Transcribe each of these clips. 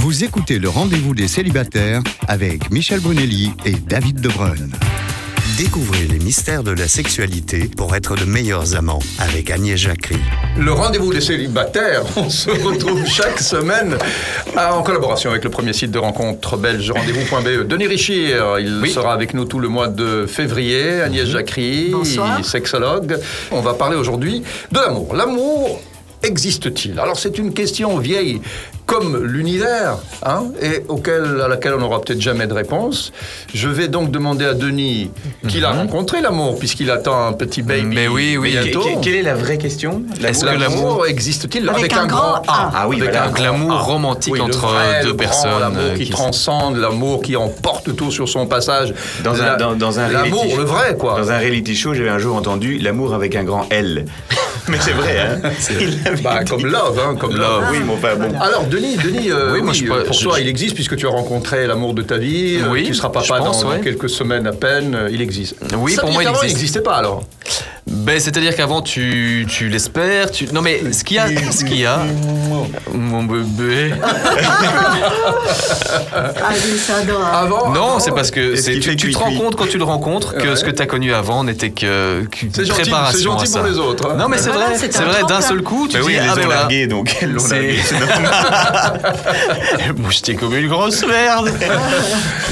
Vous écoutez le rendez-vous des célibataires avec Michel Brunelli et David Debrun. Découvrez les mystères de la sexualité pour être de meilleurs amants avec Agnès Jacquerie. Le rendez-vous des célibataires, on se retrouve chaque semaine en collaboration avec le premier site de rencontre belge rendez-vous.be. Denis Richir, il sera avec nous tout le mois de février. Agnès Jacquerie, sexologue. On va parler aujourd'hui de l'amour. L'amour existe-t-il ? Alors c'est une question vieille comme l'univers, et à laquelle on n'aura peut-être jamais de réponse. Je vais donc demander à Denis qu'il a rencontré l'amour, puisqu'il attend un petit baby. Mais oui. Bientôt. Quelle est la vraie question ? Est-ce que l'amour existe-t-il avec un grand A? Ah oui, avec l'amour romantique entre deux personnes. L'amour qui transcende, l'amour qui emporte tout sur son passage. Dans un l'amour, reality, le vrai, quoi. Dans un reality show, j'avais un jour entendu l'amour avec un grand L. Mais c'est vrai, hein. Comme Love, comme Love. Oui, mais enfin bon. Alors, Denis, pour toi, il existe, puisque tu as rencontré l'amour de ta vie. Tu seras papa dans quelques semaines à peine. Il existe. Oui, pour moi, il existe. Il n'existait pas, alors. C'est-à-dire qu'avant, tu l'espères. Non, mais ce qu'il y a... Mon bébé... Avant, non, c'est parce que tu te rends compte quand tu le rencontres que ce que tu as connu avant n'était qu'une préparation. C'est gentil pour les autres. Non, mais c'est vrai, d'un seul coup, tu dis... Ils l'ont largué, donc. C'est normal. Moi, j'étais comme une grosse merde.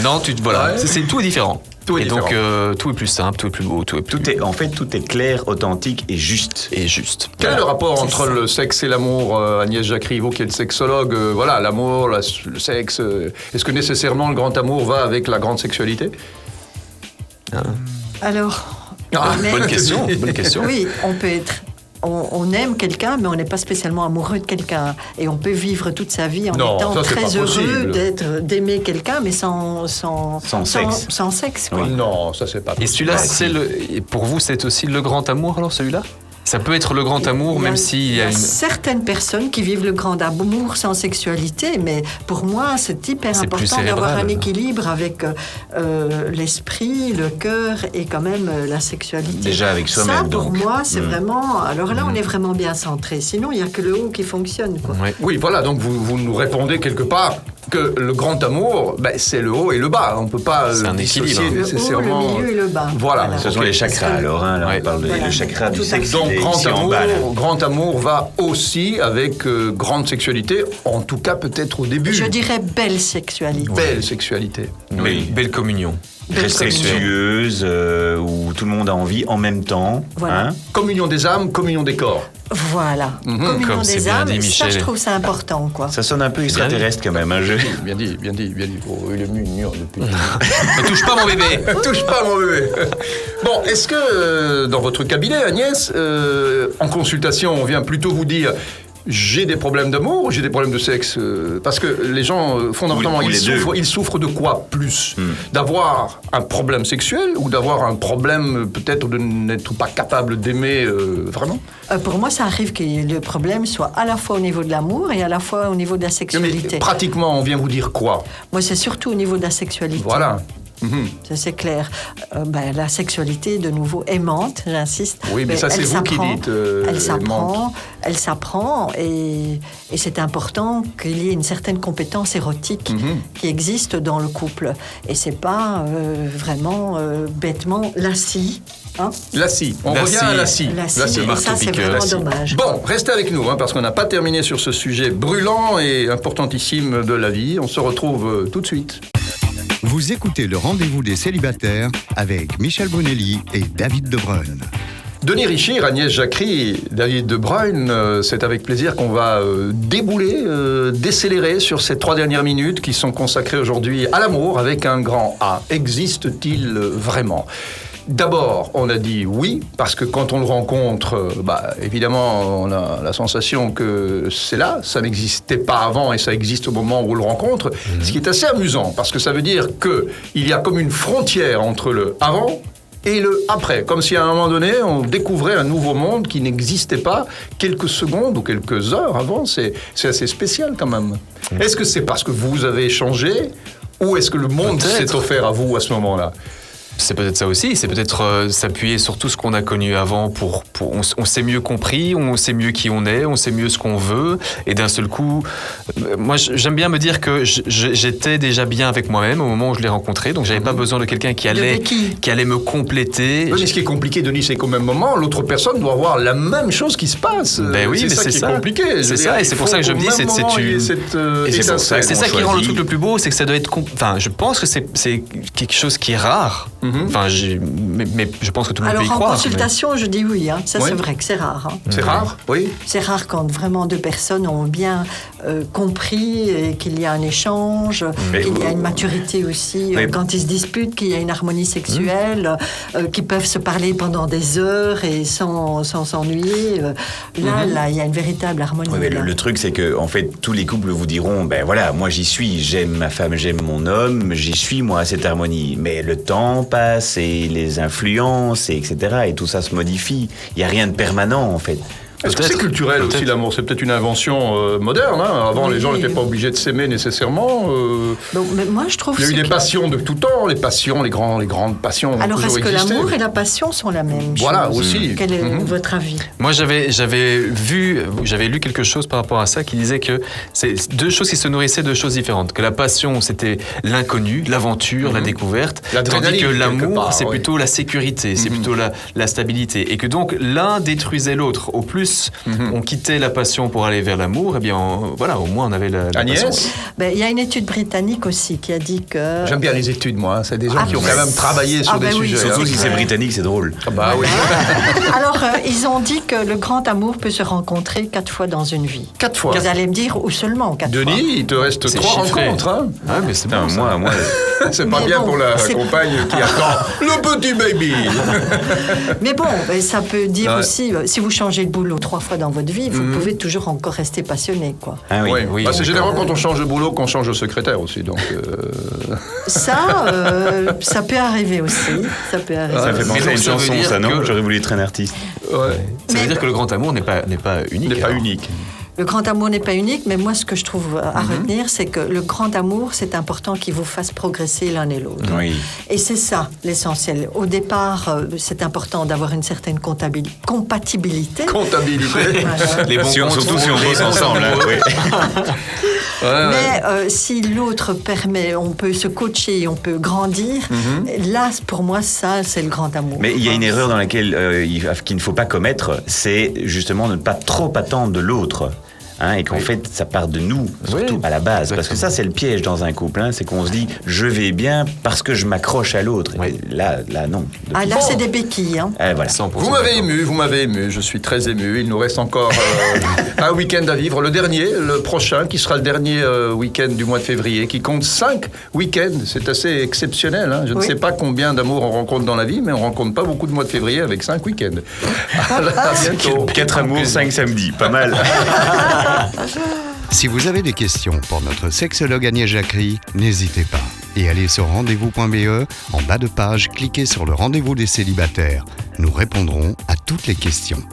Non, voilà, tout est différent. Et donc, tout est plus simple, tout est plus beau, tout est clair, authentique et juste. Quel est le rapport entre le sexe et l'amour, Agnès Jacquerie, vous qui êtes sexologue, l'amour, le sexe, est-ce que nécessairement le grand amour va avec la grande sexualité ? Alors... bonne question. Oui, on peut être... On aime quelqu'un, mais on n'est pas spécialement amoureux de quelqu'un. Et on peut vivre toute sa vie en étant très heureux d'aimer quelqu'un, mais sans sexe. Sans sexe, quoi. Oui. Non, ça c'est pas possible. Et celui-là, pour vous, c'est aussi le grand amour, alors, celui-là ? Ça peut être le grand amour, même s'il y a certaines personnes qui vivent le grand amour sans sexualité, mais pour moi, c'est hyper important d'avoir un équilibre avec l'esprit, le cœur et quand même la sexualité. Déjà avec soi-même, ça, pour moi, c'est vraiment... Alors là, on est vraiment bien centré. Sinon, il n'y a que le haut qui fonctionne, quoi. Oui, voilà, donc vous nous répondez quelque part que le grand amour, c'est le haut et le bas. On ne peut pas c'est un équilibre. Nécessairement... Le haut, le milieu et le bas. Voilà. Ce sont les chakras, alors. Là, on parle des chakras du sexe. Donc, grand amour va aussi avec grande sexualité, en tout cas peut-être au début. Je dirais belle sexualité. Belle sexualité. Oui, belle communion. Respectueuse, où tout le monde a envie en même temps. Voilà. Communion des âmes, communion des corps. Voilà. Communion comme des âmes, ça je trouve ça important, quoi. Ça sonne un peu extraterrestre quand même, Bien dit. Oh, il est mignon depuis. Ne touche pas mon bébé. Touche pas mon bébé. Bon, est-ce que dans votre cabinet, Agnès, en consultation, on vient plutôt vous dire j'ai des problèmes d'amour ou j'ai des problèmes de sexe, parce que les gens, fondamentalement, ils souffrent de quoi plus ? D'avoir un problème sexuel ou d'avoir un problème peut-être de n'être pas capable d'aimer vraiment ? Pour moi, ça arrive que le problème soit à la fois au niveau de l'amour et à la fois au niveau de la sexualité. Mais pratiquement, on vient vous dire quoi ? Moi, c'est surtout au niveau de la sexualité. Voilà. Ça, c'est clair. La sexualité, de nouveau, aimante, j'insiste. Oui, mais ça, c'est vous qui dites elle s'apprend et c'est important qu'il y ait une certaine compétence érotique qui existe dans le couple. Et c'est pas vraiment bêtement lassie. Lassie. On revient à lassie. Ça, c'est vraiment dommage. Bon, restez avec nous, parce qu'on n'a pas terminé sur ce sujet brûlant et importantissime de la vie. On se retrouve tout de suite. Vous écoutez le rendez-vous des célibataires avec Michel Brunelli et David Debrun. Denis Richir, Agnès Jacquerie, David Debrun, c'est avec plaisir qu'on va décélérer sur ces 3 dernières minutes qui sont consacrées aujourd'hui à l'amour avec un grand A. Existe-t-il vraiment ? D'abord, on a dit oui, parce que quand on le rencontre, évidemment, on a la sensation que c'est là, ça n'existait pas avant et ça existe au moment où on le rencontre, ce qui est assez amusant, parce que ça veut dire qu'il y a comme une frontière entre le avant et le après, comme si à un moment donné, on découvrait un nouveau monde qui n'existait pas quelques secondes ou quelques heures avant. C'est assez spécial quand même. Est-ce que c'est parce que vous avez changé ou est-ce que le monde s'est offert à vous à ce moment-là ? C'est peut-être ça aussi, c'est peut-être s'appuyer sur tout ce qu'on a connu avant on s'est mieux compris, on sait mieux qui on est, on sait mieux ce qu'on veut, et d'un seul coup, moi j'aime bien me dire que j'étais déjà bien avec moi-même au moment où je l'ai rencontré, donc j'avais pas besoin de quelqu'un qui allait me compléter. Oui, mais ce qui est compliqué, Denis, c'est qu'au même moment, l'autre personne doit avoir la même chose qui se passe. Ben oui, mais c'est ça. Compliqué. C'est ça, et c'est pour ça que je me dis, c'est ça qui rend le truc le plus beau, c'est que ça doit être, je pense que c'est quelque chose qui est rare. Enfin, mais je pense que tout le monde peut y croire. Alors en consultation, je dis oui. Ça, c'est vrai que c'est rare. C'est rare, oui. C'est rare quand vraiment deux personnes ont bien compris et qu'il y a un échange, qu'il y a une maturité aussi. Quand ils se disputent, qu'il y a une harmonie sexuelle, qu'ils peuvent se parler pendant des heures et sans s'ennuyer. Là, il y a une véritable harmonie. Oui, le truc, c'est que en fait, tous les couples vous diront, ben voilà, moi j'y suis, j'aime ma femme, j'aime mon homme, j'y suis moi à cette harmonie. Mais le temps passe et les influences, etc. Et tout ça se modifie. Il n'y a rien de permanent en fait. Est-ce que c'est culturel aussi, l'amour? C'est peut-être une invention moderne. Avant, les gens n'étaient pas obligés de s'aimer nécessairement. Donc, mais moi, je trouve il y a eu des passions de tout temps, les grandes passions. Alors, est-ce que existé. l'amour et la passion sont la même chose? Voilà, aussi. Quel est votre avis? Moi, j'avais lu quelque chose par rapport à ça qui disait que c'est deux choses qui se nourrissaient de choses différentes. Que la passion, c'était l'inconnu, l'aventure, la découverte. Tandis que l'amour, c'est plutôt la sécurité, c'est plutôt la stabilité. Et que donc, l'un détruisait l'autre. Au plus, on quittait la passion pour aller vers l'amour, et bien, au moins, on avait la Agnès passion. Il y a une étude britannique aussi qui a dit que... J'aime bien les études, moi. C'est des gens qui ont quand même travaillé sur des sujets. Surtout si c'est britannique, c'est drôle. Oui. Alors, ils ont dit que le grand amour peut se rencontrer 4 fois dans une vie. 4 fois. Vous allez me dire, ou seulement 4 fois. Denis, il te reste 3 rencontres. Ah, mais c'est bon, moi... c'est pas bien pour la compagne qui attend le petit baby. Mais bon, ça peut dire aussi, si vous changez de boulot 3 fois dans votre vie, vous pouvez toujours encore rester passionné, quoi. Ah oui. C'est généralement quand on change de boulot qu'on change de secrétaire aussi, donc... Ça peut arriver aussi. Ça peut arriver. Ça fait penser à une chanson, ça, non? J'aurais voulu être un artiste. Ça veut dire que le grand amour n'est pas unique. N'est pas unique. Le grand amour n'est pas unique, mais moi, ce que je trouve à retenir, c'est que le grand amour, c'est important qu'il vous fasse progresser l'un et l'autre. Oui. Et c'est ça, l'essentiel. Au départ, c'est important d'avoir une certaine compatibilité. Voilà. Les bons surtout si on bosse ensemble. Mais si l'autre permet, on peut se coacher, on peut grandir, là, pour moi, ça, c'est le grand amour. Mais il y a une erreur dans laquelle qu'il ne faut pas commettre, c'est justement ne pas trop attendre de l'autre. Et qu'en fait, ça part de nous, surtout à la base. Exactement. Parce que ça, c'est le piège dans un couple. C'est qu'on se dit, je vais bien parce que je m'accroche à l'autre. Et là, non. Là, c'est des béquilles. Voilà. Vous m'avez ému. Je suis très ému. Il nous reste encore un week-end à vivre. Le dernier, le prochain, qui sera le dernier week-end du mois de février, qui compte 5 week-ends. C'est assez exceptionnel. Je ne sais pas combien d'amour on rencontre dans la vie, mais on ne rencontre pas beaucoup de mois de février avec 5 week-ends. À bientôt. 4 amours, 5 samedis. Pas mal. Si vous avez des questions pour notre sexologue Agnès Jacquerie, n'hésitez pas. Et allez sur rendez-vous.be, en bas de page, cliquez sur le rendez-vous des célibataires. Nous répondrons à toutes les questions.